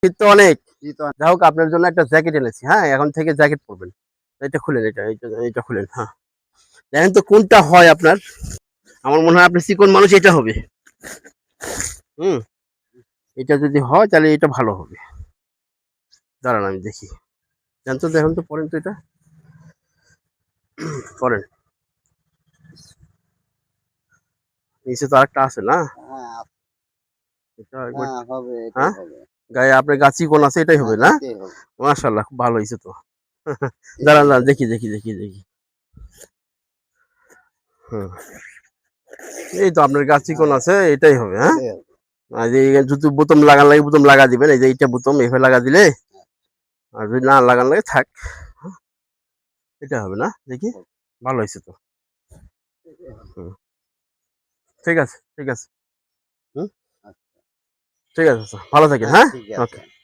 শীত তো অনেক। শীত অনেক। যাই হোক, আপনার জন্য একটা জ্যাকেট এনেছি। হ্যাঁ, এখন থেকে জ্যাকেট পরবেন। এটা খুলেন, এটা খুলেন। হ্যাঁ, দেখেন তো কোনটা হয় আপনার। আমার মনে হয় আপনি চিকন মানুষ, এটা হবে। হুম, এটা যদি হয় তাহলে এটা ভালো হবে। দাঁড়ান আমি দেখি। জানতো, দেখুন তো, পরেন তো এটা, পরেন। নিচে তো আরেকটা আছে না? হ্যাঁ, এটা একবার। হ্যাঁ হবে, এটাই হ্যাঁ, হবে। গায়ে আপনার গা চিকন আছে, এটাই হ্যাঁ, হবে না? এটাই হবে। মাশাআল্লাহ, খুব ভালো হয়েছে তো। দাঁড়ান, এটাই দাঁড়ান, হবে। দেখি। হুম, এই তো আপনার গা চিকন হ্যাঁ, আছে, এটাই হবে। হ্যাঁ, এটাই হবে। আর এই জুতো বোতাম লাগান লাগে, বোতাম লাগা দিবেন। এই যে এইটা বোতাম এভাবে লাগা দিলে, আর যদি না লাগান লাগে থাক। হ্যাঁ, এটা হবে না? দেখি, ভালো হয়েছে তো। এটাই হবে। হুম, ঠিক আছে, ঠিক আছে। হুম, আচ্ছা। ঠিক আছে, ভালো থাকেন। হ্যাঁ, হ্যাঁ, ঠিক ওকে। আছে।